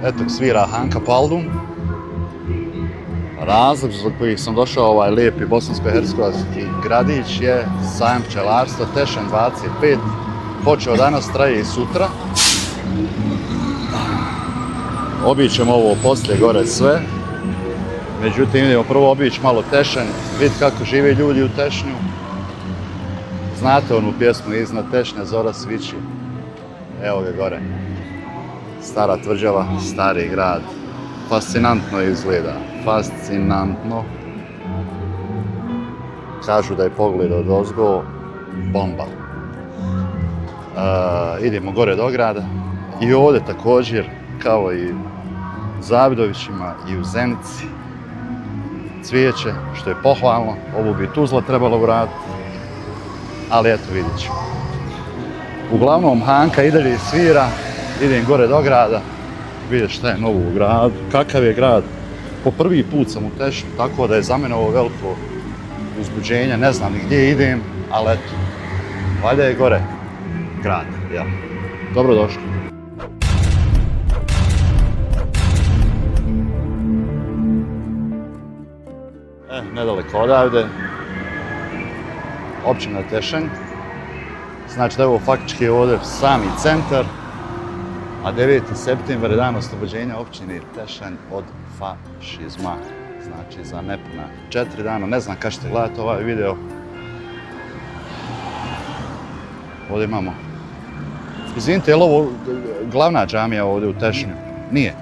Eto, svira Hanka Paldum. Razlog zbog kojih sam došao ovaj lijepi bosansko-hercegovački gradić je sajam pčelarstva Tešen 25. Počeo danas, traje i sutra. Obićemo ovo poslije gore sve. Međutim, idemo prvo obići malo Tešen, vidjeti kako žive ljudi u Tešnju. Znate onu pjesmu Iznad Tešnja zora svići. Evo ga gore. Stara tvrđava, stari grad. Fascinantno izgleda. Fascinantno. Kažu da je pogled od ozgo bomba. Idemo gore do grada. I ovdje također, kao i u Zavidovićima i u Zenici, cvijeće, što je pohvalno. Ovo bi Tuzla trebalo vratiti. Ali eto, vidjet ćemo. Uglavnom, Hanka i dalje svira. Idem gore do grada. Vidjeti šta je novo u gradu. Kakav je grad. Po prvi put sam u Tešnju, tako da je za mene ovo veliko uzbuđenje. Ne znam ni gdje idem, ali eto. Valjda je gore grad. Ja. Dobrodošli. Nedaleko odavde. Općina Tešen. Znači da je ovo faktički ovdje sami centar. A 9. septembar je dan oslobođenja općine Tešen od fašizma. Znači za nepuna 4 dana. Ne znam kada ćete gledati ovaj video. Ovdje imamo. Izvinite, je li ovo glavna džamija ovdje u Tešnju? Nije.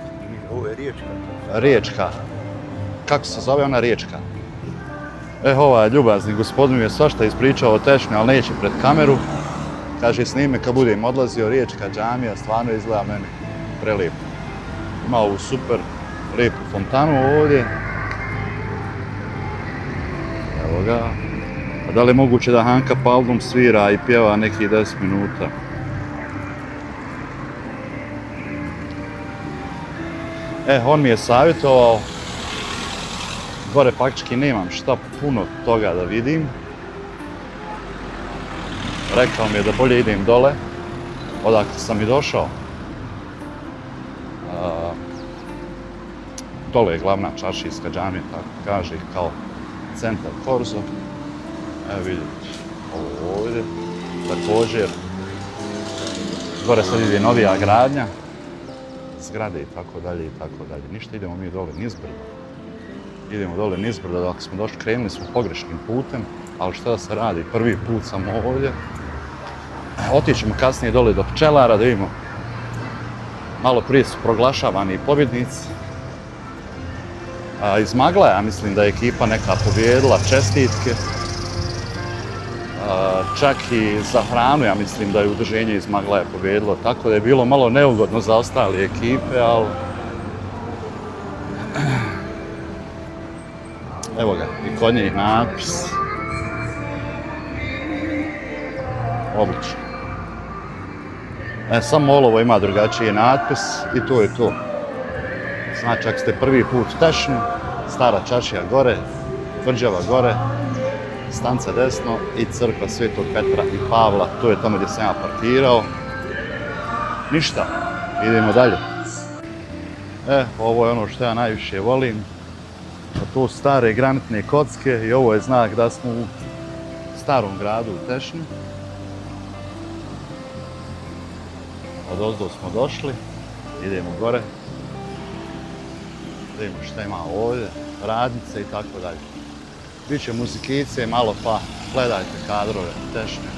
Ovo je Riječka. Riječka. Kako se zove ona Riječka? Ovaj ljubazni gospodin mi je svašta ispričao o Tešnju, ali neće pred kameru. Kaže, snime kad budem odlazio, Riječka džamija, stvarno izgleda meni prelijepo. Ima ovu super lijepu fontanu ovdje. Evo ga. A da li je moguće da Hanka Paldum svira i pjeva nekih 10 minuta? On mi je savjetovao. Gore faktički nemam šta puno toga da vidim. Rekao mi je da bolje idem dole, odakle sam i došao. Dole je glavna čaršijska džamija, tako kaže, kao centar Korzo. Evo vidite, ovo ovdje. Također, gore sad ide novija gradnja, zgrade i tako dalje i tako dalje. Ništa, idemo mi dole nizbrdo. Idemo dole nizbrdo, dok smo došli, krenuli smo pogrešnim putem, ali šta da se radi, prvi put sam ovdje. Otićemo kasnije dole do pčelara da vidimo. Malo prije su proglašavani pobjednici. Iz Maglaja mislim da je ekipa neka pobijedila, čestitke. Čak i za hranu ja mislim da je udruženje iz Maglaja pobijedilo, tako da je bilo malo neugodno za ostale ekipe, ali... Evo ga, i kod njih natpis. Odlično. Samo olovo ima drugačiji natpis i to je to. Znači, ako ste prvi put u Tešnju, stara čaršija gore, tvrđava gore, stanca desno i crkva Svetog Petra i Pavla, to je tamo gdje sam ja parkirao. Ništa, idemo dalje. Ovo je ono što ja najviše volim. To su stare granitne kocke i ovo je znak da smo u starom gradu u Tešnju. Odozdo smo došli, idemo gore. Vidimo šta ima ovdje, radnice i tako dalje. Biće muzikice malo pa gledajte kadrove Tešnje.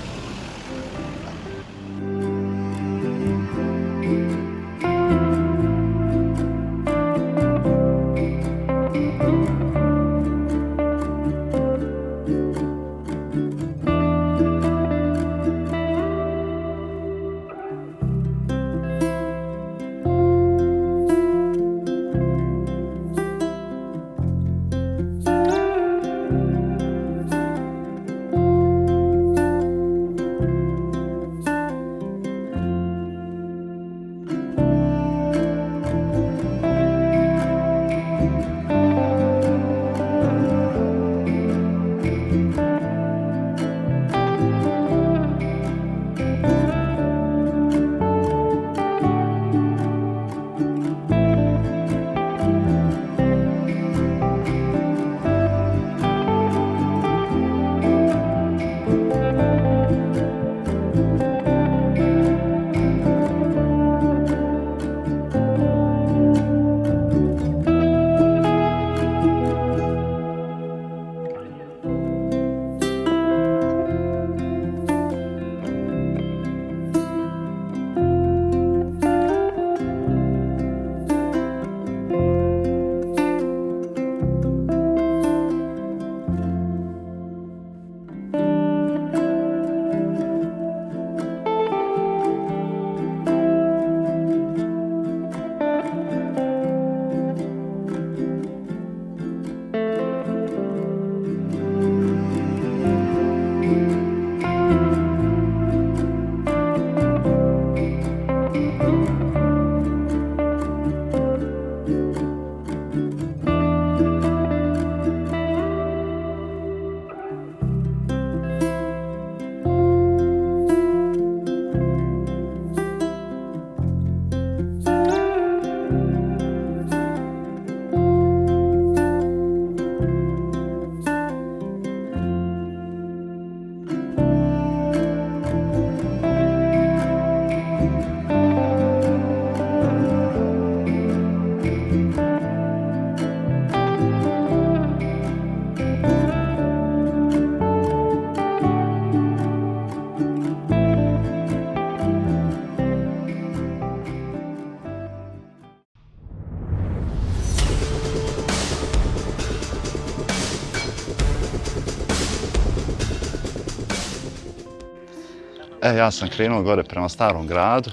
Ja sam krenuo gore prema Starom gradu.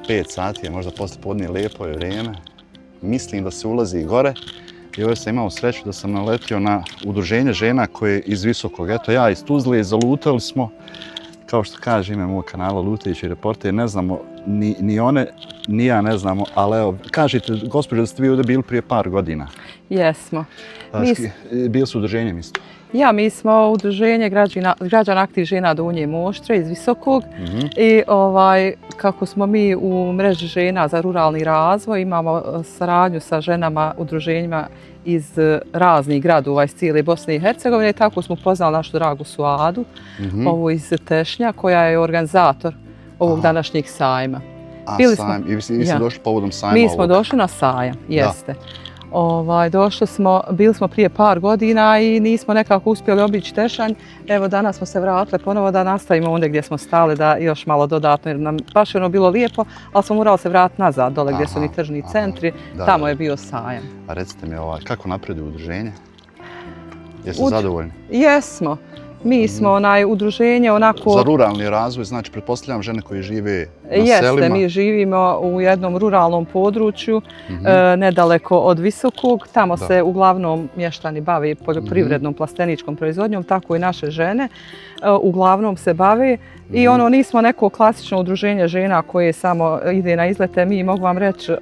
5 sati je možda posle podne, lijepo je vrijeme. Mislim da se ulazi gore. I ovdje sam imao sreću da sam naletio na udruženje žena koje je iz Visokog. Eto ja iz Tuzle i zalutali smo, kao što kaže ime mog kanala Lutajući reporter, ne znamo, ni one, ni ja ne znamo, ali evo, kažete, gospođo, da ste vi ovdje bili prije par godina. Jesmo. Bili su udruženjem isto? Mi smo udruženje građana aktiv žena Donje Moštre iz Visokog i kako smo mi u mreži žena za ruralni razvoj, imamo saradnju sa ženama, udruženjima iz raznih gradova iz cijele Bosne i Hercegovine. Tako smo poznali našu dragu Suadu, ovu iz Tešnja, koja je organizator ovog današnjeg sajma. Sajam. I vi ste došli povodom sajma? Mi smo došli na sajam, jeste. Bili smo prije par godina i nismo nekako uspjeli obići Tešanj. Evo danas smo se vratili ponovo da nastavimo ondje gdje smo stali, da još malo dodatno, jer nam baš je ono bilo lijepo, ali smo morali se vratiti nazad dole gdje su ni tržni centri, tamo je bio sajam. A recite mi, kako napreduje udruženje? Jeste zadovoljni? Jesmo. Mi smo udruženje onako... Za ruralni razvoj, znači pretpostavljam žene koje žive na selima? Jeste, mi živimo u jednom ruralnom području, nedaleko od Visokog. Tamo se uglavnom mještani bave poljoprivrednom plasteničkom proizvodnjom, tako i naše žene uglavnom se bave. I nismo neko klasično udruženje žena koje samo ide na izlete. Mi, mogu vam reći,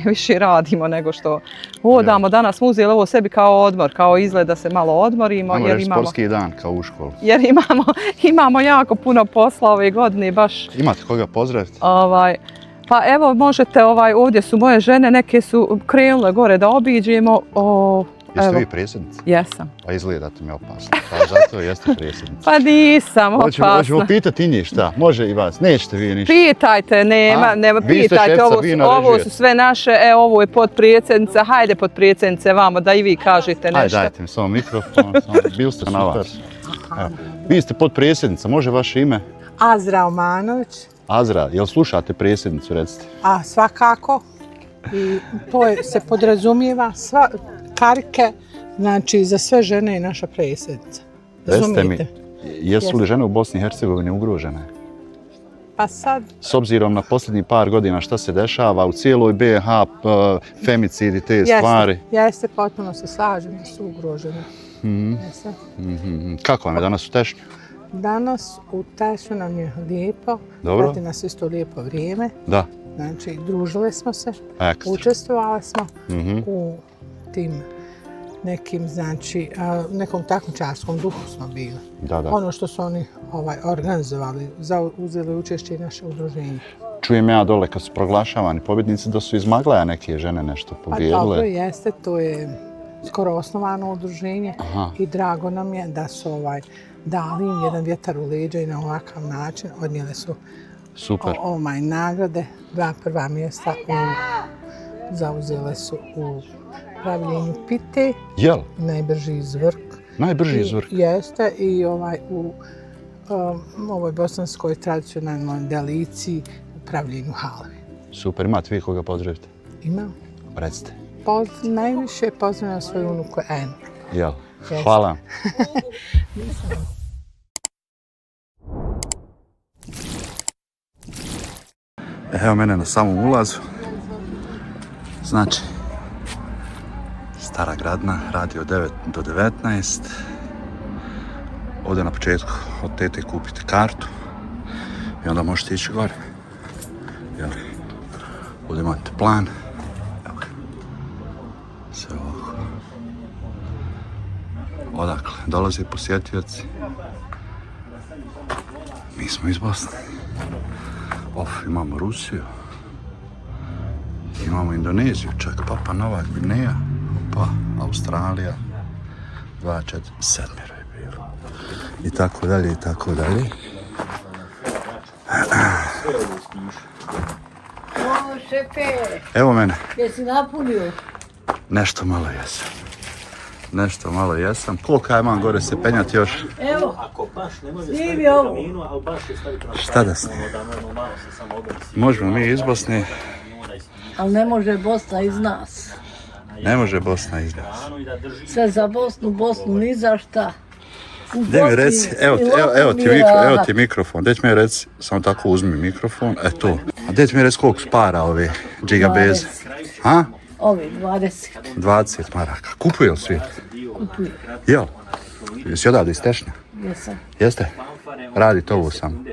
više radimo nego što hodamo. Danas smo uzeli ovo sebi kao odmor, kao izlet da se malo odmorimo. Ajmo reći sportski dan kao u školu. Jer imamo jako puno posla ove godine baš. Imate koga pozdraviti? Pa evo možete, ovdje su moje žene, neke su krenule gore da obiđemo. Jeste vi predsjednica? Jesam. Pa izgledate mi opasno. Pa zato jeste predsjednica. Pa nisam opasna. Hoćemo pitati i njih šta? Može i vas. Nećete vi ništa. Pitajte, nema, pitajte. Ovo su sve naše, ovo je potpredsjednica. Hajde potpredsjednice vamo da i vi kažete nešto. Hajde, dajte mi samo mikrofon. Bili ste na vas. Vi ste potpredsjednica, može vaše ime? Azra Omanović. Azra, jel slušate predsjednicu, recite? Svakako. I to se podrazumijeva karike, znači za sve žene je naša predsjednica. Recite mi, jesu li žene u Bosni i Hercegovini ugrožene? Pa sad... S obzirom na posljednjih par godina šta se dešava u cijeloj BiH, femicid i te stvari? Jeste, potpuno se slažem da su ugrožene. Kako vam je danas u Tešnju? Danas u Tešnju nam je lijepo. Dobro. Prati nas isto lijepo vrijeme. Da. Znači, družili smo se, učestvovali smo u tim nekim, znači, nekom takmičarskom duhu smo bili. Ono što su oni organizovali, uzeli učešće i naše udruženje. Čujem ja dole kad su proglašavani pobjednici da su iz Maglaja neke žene nešto pobijedile. Pa dobro jeste, to je skoro osnovano udruženje i drago nam je da su dali im jedan vjetar u leđa i na ovakav način odnijele su nagrade. 2 prva mjesta zauzele su u pravljenju pite. Jel? Najbrži zvrk. Najbrži zvrk? Jeste i u ovoj bosanskoj tradicionalnoj deliciji u pravljenju halve. Super, imate vi koga pozdravite? Imam. Recite. Najviše pozdravljam svoju unuku Enu. Jel? Hvala. Evo mene na samom ulazu. Znači, Stara Gradna, radi od 9 do 19. Ovdje na početku od tete kupite kartu i onda možete ići gore. Ovdje imate plan. Evo ga. Sve ovako. Odakle dolaze posjetioci. Mi smo iz Bosne. Imamo Rusiju. Imamo Indoneziju, čak Papua Nova Gvineja. Australija. 2, 4, 7 je bilo. I tako dalje, i tako dalje. Evo mene. Jesi napunio? Nešto malo jesam. Koliko ja imam gore se penjati još? Evo, snimi ovo. Šta da snimi? Možemo mi iz Bosne. Ali ne može Bosna iz nas. Ne može Bosna iz nas. Sve za Bosnu, Bosnu ni za šta. Gdje mi reci, evo ti mikrofon, gdje mi reci, samo tako uzmi mikrofon, to. A gdje mi reci koliko spara ove gigabeze? Ha? Ovi 20. 20 maraka. Kupuje li svijet? Kupuje. Jel? Jesi odavde iz Tešnja? Jesam. Jeste? Radite ovo samo.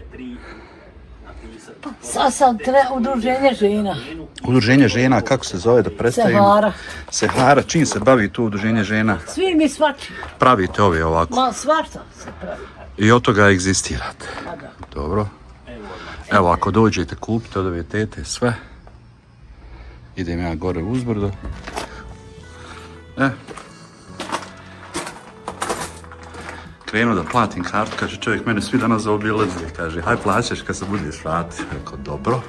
Sad sam udruženje žena. Udruženje žena, kako se zove da predstavimo? Sehara. Sehara, čim se bavi tu udruženje žena? Svi mi svači. Pravite ove ovako. Ma svašta se pravi. I od toga egzistirate. A da. Dobro. Evo, ako dođete kupite od ove tete sve. Idem ja gore uzbrdo. Krenuo da platim kartu, kaže čovjek, mene svi danas zaobilaze, kaže, haj plaćaš kad se budeš vratiti. Rekao, dobro.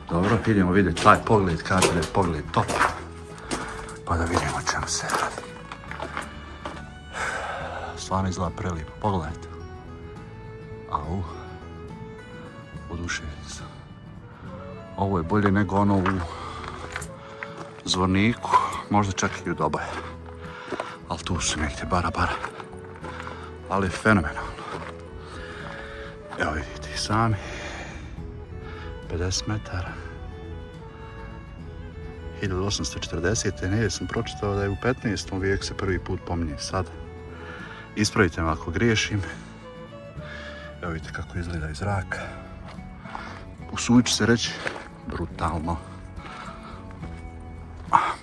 Dobro, idemo vidjeti taj pogled, kaže da je pogled top. Pa da vidimo o čemu se radi. Stvarno izgleda prelijepo, pogledajte. Au. Oduševljen sam. Ovo je bolje nego ono u Zvorniku, možda čak i u Doboje. Ali tu su negdje bara. Ali je fenomenalno. Evo vidite i sami. 50 metara. 1840. Negdje sam pročitao da je u 15. vijeku se prvi put pominje sad. Ispravite me ako griješim. Evo vidite kako izgleda iz zraka. Usudit ću se reći brutalno.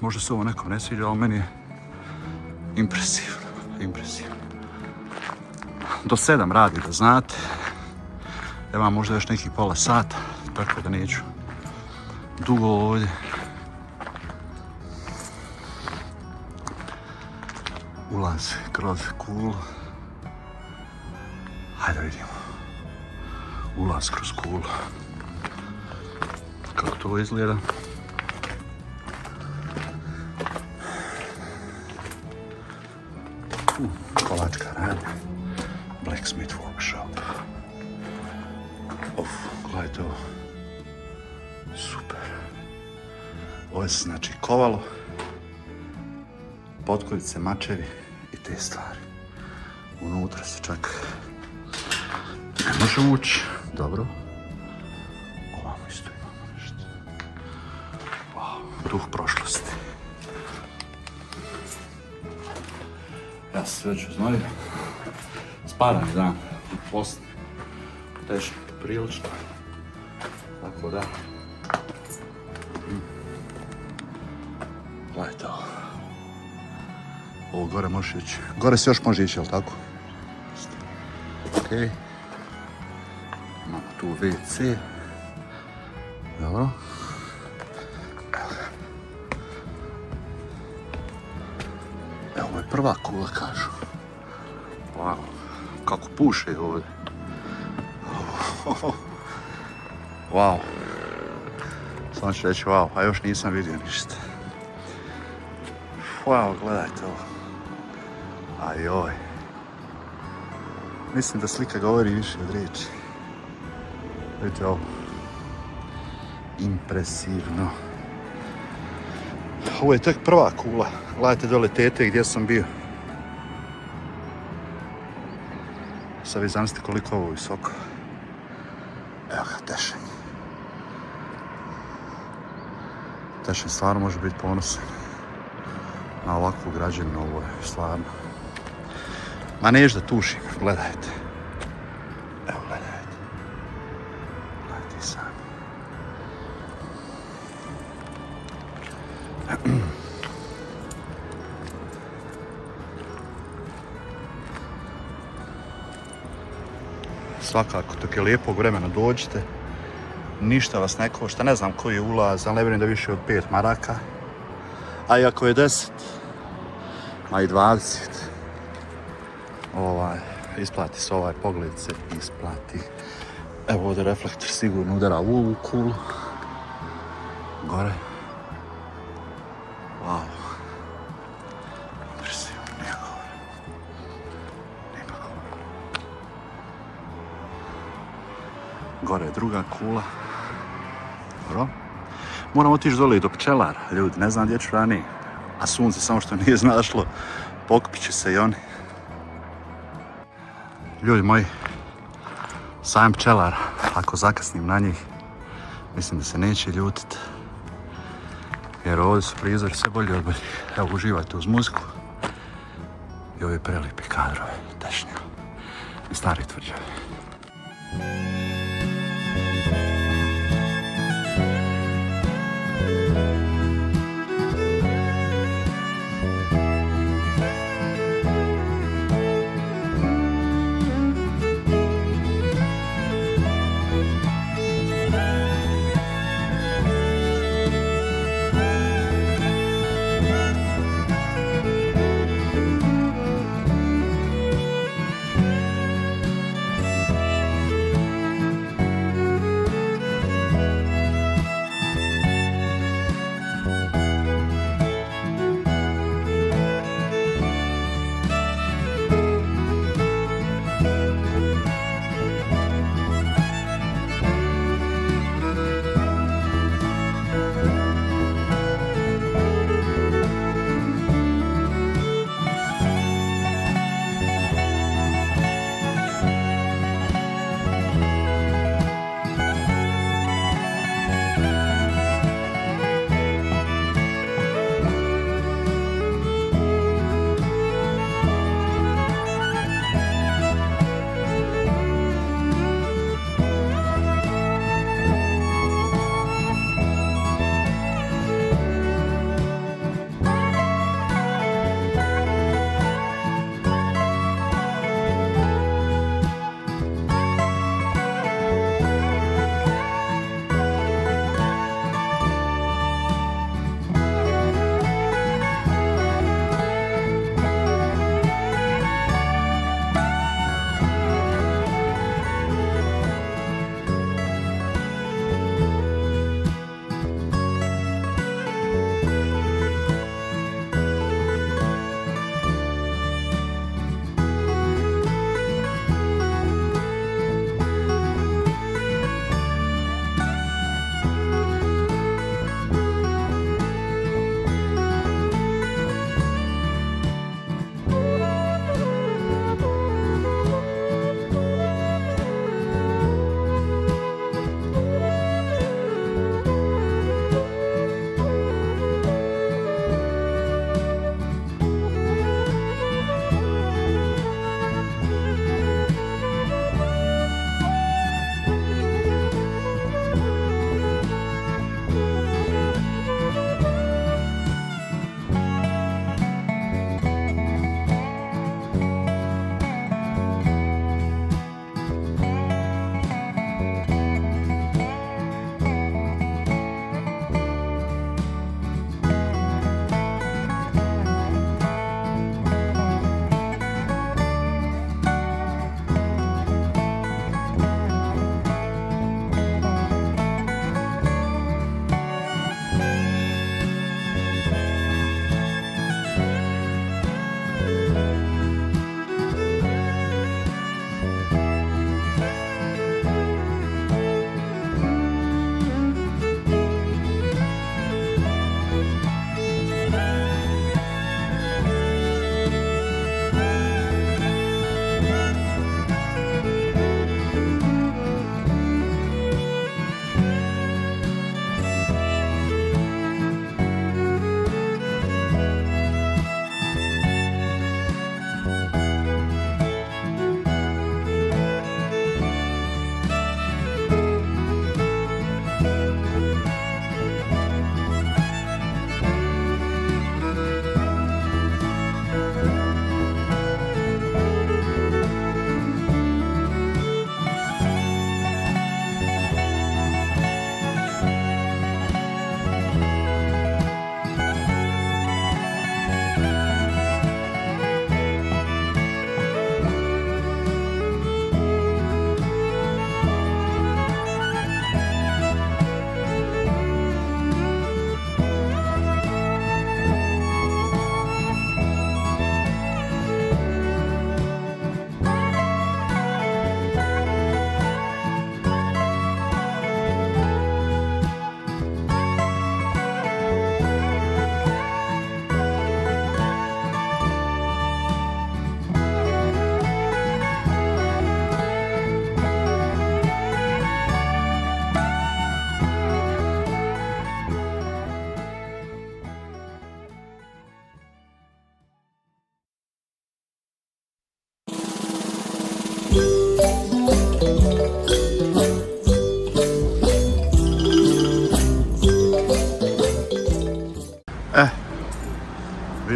Možda se ovo nekom ne sviđa, ali meni je impresivno. Do 7 radi, da znate. Evo možda još nekih pola sata, tako da neću dugo ovdje. Ulaz kroz kulu. Hajde vidimo. Ulaz kroz kulu. Kako to izgleda? Kolačka radnja. Blacksmith workshop. Gledajte ovo. Super. Ovo je znači kovalo, potkovice, mačevi i te stvari. Unutra se čak ne može ući. Dobro. Ovamo isto imamo nešto. Wow, duh prošlosti. Ja se sve ću znaju. Sparan dan u Bosni. Teško, prilično. Tako da. Gledajte ovo. Ovo gore možeš ići. Gore se još može ići, jel tako? Okej. Imamo tu WC. Dobro. Evo je prva kula, kažu. Wow. Kako puše ovdje. Wow. Samo ću reći wow, a još nisam vidio ništa. Wow, gledajte ovo. Ajoj. Mislim da slika govori više od riječi. Vidite ovo. Impresivno. Ovo je tek prva kula. Gledajte dole tete gdje sam bio. Sad vi zamislite koliko je ovo visoko. Evo ga, Tešenj. Tešenj stvarno može biti ponosan na ovakvu građevinu, ovo je stvarno. Ma neš da tušim, gledajte. Evo, gledajte. Gledajte i sami. Svakako, dok je lijepog vremena dođite, ništa vas ne košta, ne znam koji je ulaz, ali ne vjerujem da je više od 5 maraka. A i ako je 10, a i 20, isplati se ovaj pogled, se isplati. Evo ovdje reflektor sigurno udara u ovu kulu. Gore. Wow. Impresivno, nije gore. Nema gore. Gore je druga kula. Dobro. Moram otići dole i do pčelara, ljudi, ne znam gdje ću ranije. A sunce samo što nije znašlo, pokupit će se i oni. Ljudi moji, sajam pčelara, ako zakasnim na njih, mislim da se neće ljutit. Jer ovdje su prizori sve bolji od boljih. Evo, uživajte uz muziku i ove prelipi kadrove, tešnje i stari tvrđave.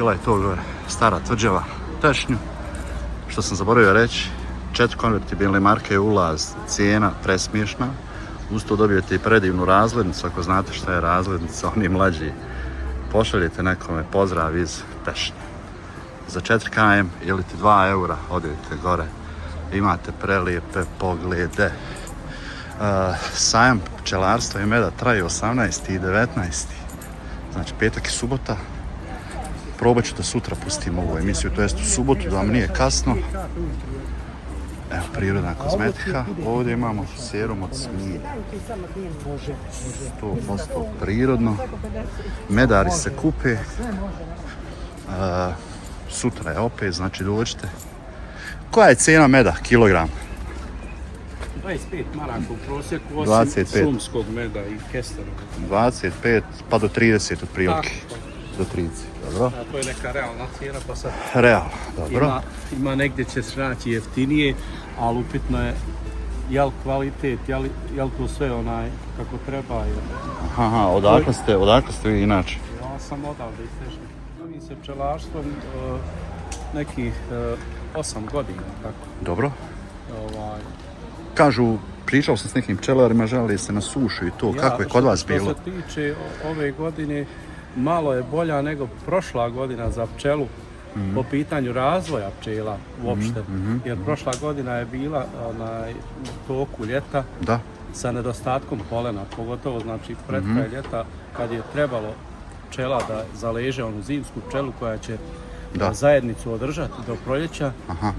bila je to gore, stara tvrđava Tešnju. Što sam zaboravio reći, 4 konvertibilne marke je ulaz, cijena presmiješna. Uz to dobijete i predivnu razglednicu, ako znate šta je razglednica, oni mlađi. Pošaljete nekome pozdrav iz Tešnje. Za 4 km ili ti 2 eura odete gore. Imate prelijepe poglede. Sajam pčelarstva i meda traje 18. i 19. Znači petak i subota. Probat ću da sutra pustim ovu emisiju, to jest u subotu, da vam nije kasno. Evo, prirodna kozmetika. Ovdje imamo serum od smilja. 100% prirodno. Medari se kupe. Sutra je opet, znači dođite. Koja je cijena meda, kilogram? 25 maraka u prosjeku, osim 25. šumskog meda i kesterovog. 25 pa do 30 otprilike. Do 30, dobro. A to je neka realna cijena, pa sad Realno, dobro. ima negdje će se naći jeftinije, ali upitno je jel kvalitet, jel to sve onaj kako treba. Aha, odakle ste vi inače? Ja sam odavde iz Tešnje. Bavim se pčelarstvom nekih 8 godina, tako. Dobro. Kažu, Kažu, pričao sam s nekim pčelarima, žalili se na sušu i to. Kako je kod vas bilo? Što se tiče ove godine, malo je bolja nego prošla godina za pčelu po pitanju razvoja pčela uopšte. Jer prošla godina je bila u toku ljeta sa nedostatkom polena, pogotovo znači pred kraj ljeta kad je trebalo pčela da zaleže onu zimsku pčelu koja će zajednicu održati do proljeća.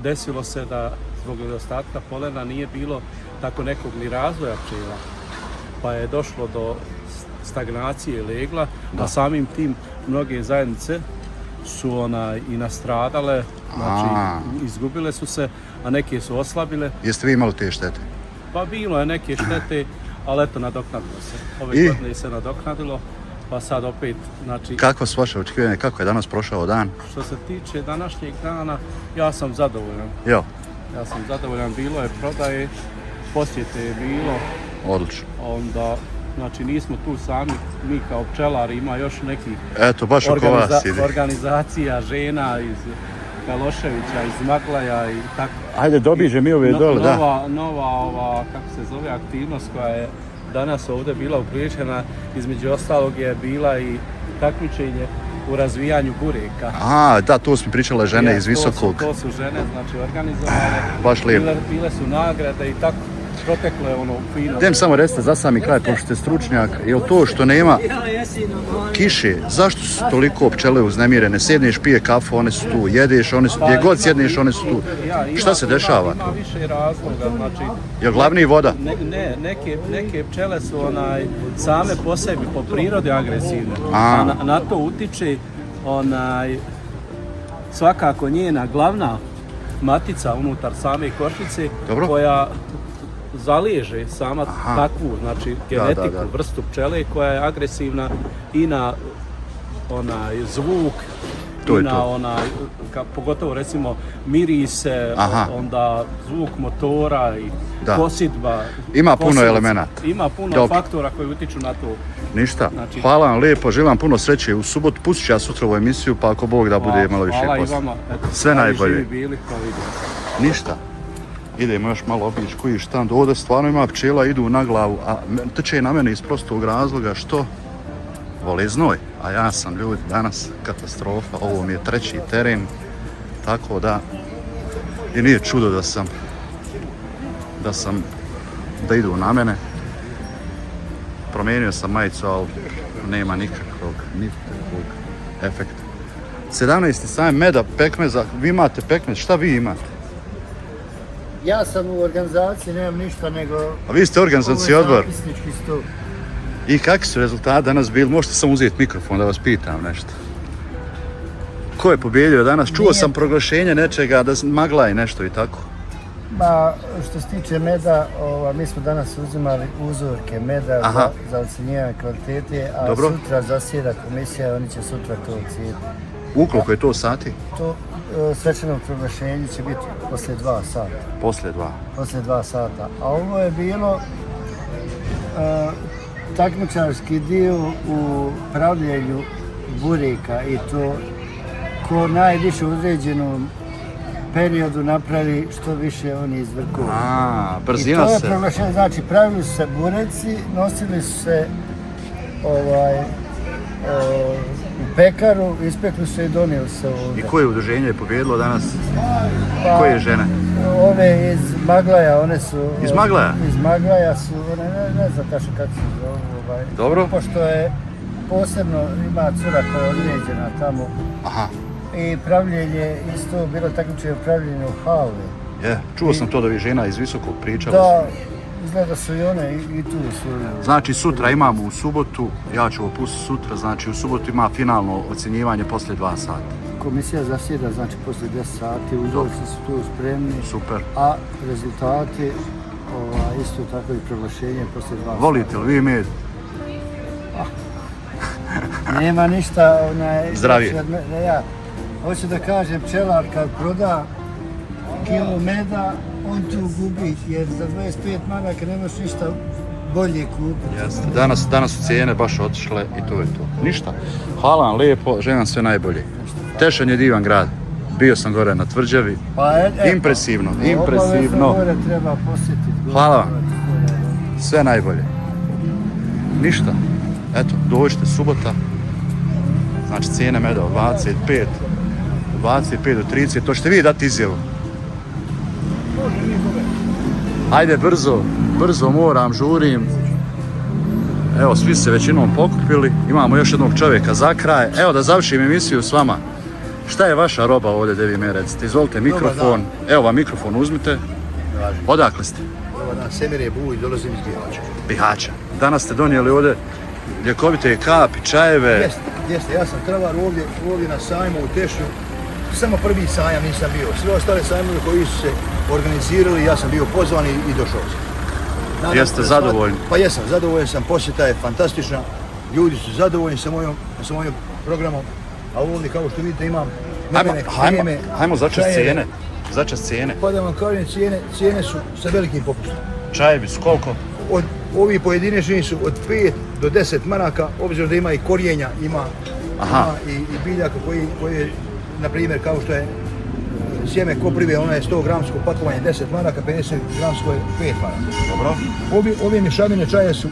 Desilo se da zbog nedostatka polena nije bilo tako nekog ni razvoja pčela, pa je došlo do stagnacije legla, a samim tim mnoge zajednice su i nastradale, znači izgubile su se, a neke su oslabile. Jeste vi imali te štete? Pa bilo je neke štete, ali eto nadoknadilo se. Ove godine se nadoknadilo, pa sad opet, znači... Kako su vaše očekivanje, kako je danas prošao dan? Što se tiče današnjeg dana, ja sam zadovoljan. Jo. Ja sam zadovoljan, bilo je prodaje, posjete je bilo. Odlično. Onda, znači nismo tu sami, mi kao pčelari, ima još nekih baš oko vas ide. Organizacija žena iz Kaloševića, iz Maglaja i tako. Ajde, dobiže mi ove dole, da. Nova, kako se zove, aktivnost koja je danas ovdje bila uključena, između ostalog je bila i takmičenje u razvijanju bureka. Da, to smo pričale žene iz Visokog. To su žene, znači organizovane. Baš lijepo. Bile su nagrade i tako. Proteklo je ono fino. Idem samo recite za sami kraj, pošto ste stručnjak, je li to što nema kiše, zašto su toliko pčele uznemirene? Sjedneš, pije kafu, one su tu, jedeš, one su, gdje god sjedneš, one su tu. Šta se dešava? Ima više razloga, znači... Je glavni voda? Ne, neke pčele su same po sebi, po prirodi agresivne. Na to utiče svakako njena glavna matica unutar same košnice, koja zaliježe sama takvu, znači genetiku, vrstu pčele koja je agresivna i na zvuk, i na pogotovo recimo mirise, onda zvuk motora i kosidba. Ima puno elemenata. Ima puno faktora koji utiču na to. Ništa, hvala vam lijepo, želim vam puno sreće u subotu, pustit ću ja sutra ovu emisiju, pa ako Bog da bude malo više posla. Hvala i vama. Sve najbolje. Pa ništa. Idemo još malo obići koji štand. Ovdje stvarno ima pčela, idu na glavu, a trče na mene iz prostog razloga što vole znoj. A ja sam, ljudi, danas katastrofa. Ovo mi je 3. teren, tako da i nije čudo da idu na mene. Promijenio sam majicu, ali nema nikakvog efekta. 17. sajam meda, pekmeza. Vi imate pekmez, šta vi imate? Ja sam u organizaciji, nemam ništa nego... A vi ste organizacijski odbor? Zapisnički stup. I kakvi su rezultati danas bili? Možete samo uzeti mikrofon da vas pitam nešto. Ko je pobjedio danas? Čuo sam proglašenje nečega, da magla i nešto i tako. Što se tiče meda, mi smo danas uzimali uzorke meda za ocjenjivanje kvalitete, a sutra zasjeda komisija, oni će sutra to ocijeniti. Ukoliko je to sati? To svečano proglašenje će biti poslije 2 sata. Poslije 2? Poslije 2 sata. A ovo je bilo takmičarski dio u pravljenju bureka i to ko najviše u određenom periodu napravi što više oni izvrkuju. I Brzina to je se. proglašenje, znači pravili su se bureci, nosili su se u pekaru, ispekli su se i donijeli se ovdje. I koje udruženje je pobjedilo danas? Pa, Koje žene? Ove iz Maglaja, one su... Iz Maglaja? Iz Maglaja su, one ne znam tačno kako se zovu. Dobro. Pošto je posebno, ima cura koja je određena tamo. Aha. I pravljenje, isto bilo takmičenje pravljenje u hali. Je, čuo sam to da vi žena iz Visokog pričala. Da, izgleda su i one i tu su. Znači sutra imamo u subotu, ja ću ovo pustiti sutra, znači u subotu ima finalno ocjenjivanje poslije 2 sata. Komisija zasjeda, znači poslije 10 sati, uzorci su tu spremni. Super. A rezultati, isto tako i proglašenje poslije 2 sata. Volite li vi med? Nema ništa, Zdravije. Ja hoću da kažem, pčelar kad proda kilo meda, on tu gubi, jer za 25 maraka nemaš ništa bolje kupiti. Jeste. Danas su cijene baš otišle i to je to. Ništa. Hvala vam lijepo, želim vam sve najbolje. Tešan je divan grad. Bio sam gore na Tvrđavi. Impresivno, impresivno. Gore treba posjetiti. Hvala vam. Sve najbolje. Ništa. Eto, dođite subota. Znači cijene meda od 25 do 30. To ćete vi dati izjavu. Ajde brzo moram, žurim. Evo, svi se većinom pokupili. Imamo još jednog čovjeka za kraj. Evo da završim emisiju s vama. Šta je vaša roba ovdje, da vi me recite? Izvolite mikrofon. Evo vam mikrofon, uzmite. Odakle ste? Dobar dan, Semir Buj, dolazim iz Bihaća. Bihaća. Danas ste donijeli ovdje ljekovite kapi, čajeve. Jeste, ja sam travar ovdje na sajmu u Tešnju. Samo prvi sajam nisam bio. Sve ostale sajmove koji su se organizirali, ja sam bio pozvan i došao sam. Jeste zadovoljni? Pa jesam, zadovoljan sam, posjeta je fantastična. Ljudi su zadovoljni sa mojim programom. A ovdje, kao što vidite, imam kreme, Hajmo začas cijene. Začas cijene. Pa da vam kažem, cijene su sa velikim popustom. Čajevi su koliko? Ovi pojedinačni su od 5 do 10 maraka, obzirom da ima i korijenja, ima i biljaka koji, na primjer, kao što je sjeme koprive, ona je 100 gramsko pakovanje 10 maraka, 50 gramsko je 5 maraka. Dobro. Ove mješavine čaja su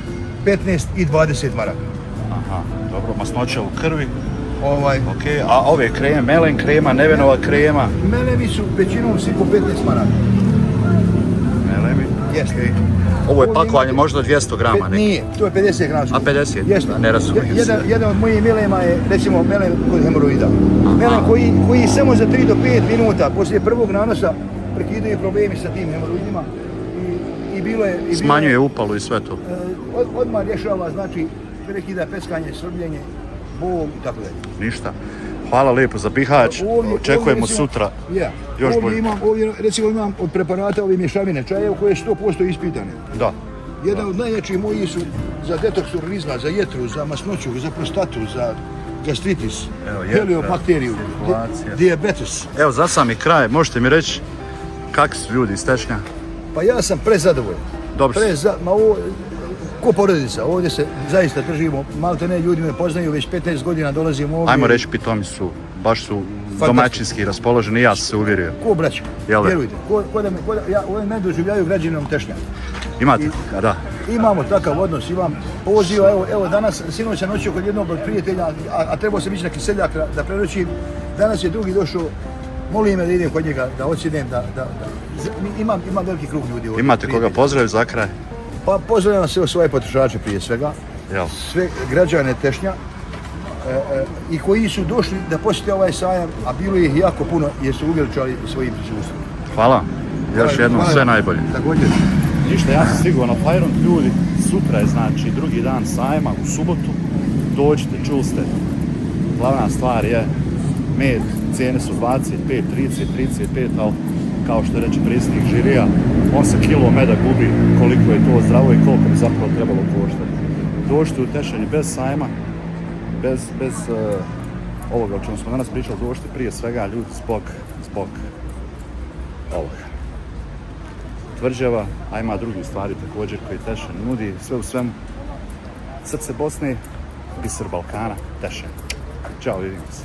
15 i 20 maraka. Aha, dobro, masnoća u krvi. Ok, a ove kreme, melen krema, nevenova krema? Melemi su većinom svi po 15 maraka. Melemi? Jeste. Ovo je pakovanje možda 200 grama neki? Nije, to je 50 gramsko. A 50? Jeste. Ne razumijem se. Jedan od mojih melema je, recimo, melen kod hemoroida. Melen koji samo za 3 do 5 minuta poslije prvog nanosa prekidaju problemi sa tim hemoroidima i bilo je... Smanjuje upalu i sve to? Odmah rješava, znači, prekida peckanje, srbljenje, bol i tako dalje. Ništa. Hvala lijepo za Bihać. Očekujemo sutra. Još bolje. Ovdje recimo imam od preparata ove mješavine čaja koje su 100% ispitane. Da. Jedan od najjačih mojih su za detoks organizma, za jetru, za masnoću, za prostatu, za gastritis, heliobakteriju, dijabetes. Evo, za sami kraj, možete mi reći kakvi su ljudi iz Tešnja? Pa ja sam prezadovoljan. Dobro. Ko porodica, ovdje se zaista držimo, malte ne, ljudi me poznaju, već 15 godina dolazim ovdje. Ajmo reći, pitomi su, baš su domaćinski raspoloženi, ja sam se uvjerio. Ko braća, vjerujte, ja ovdje me doživljaju građanom Tešnja. Imate, da. Imamo takav odnos, imam poziva, evo danas, sinoća noću kod jednog od prijatelja, a trebao sam ići na Kiseljak da prenoćim, danas je drugi došao, molim me da idem kod njega, da odsjedem, imam veliki krug ljudi ovdje. Imate koga pozdraviti za kraj? Pa pozdravljam sve svoje potrošače prije svega, sve građane Tešnja i koji su došli da posjete ovaj sajam, a bilo ih jako puno jer su uveličali svojim prisustvom. Hvala, još jednom sve najbolje. Također. Ništa, ja sam stigao na Fajront, ljudi, sutra je znači drugi dan sajma u subotu, dođite, čuli ste, glavna stvar je med, cijene su 25, 30, 35, ali kao što reče predsjednik žirija, on se kilo meda gubi koliko je to zdravo i koliko bi zapravo trebalo koštati. Dođite u Tešanje bez sajma, bez ovoga o čemu smo danas pričali, dođite prije svega ljudi zbog ovoga. Tvrđava, a ima drugi stvari također koji Tešan nudi, sve u svemu. Srce Bosne, biser Balkana, Tešan. Ćao, vidimo se.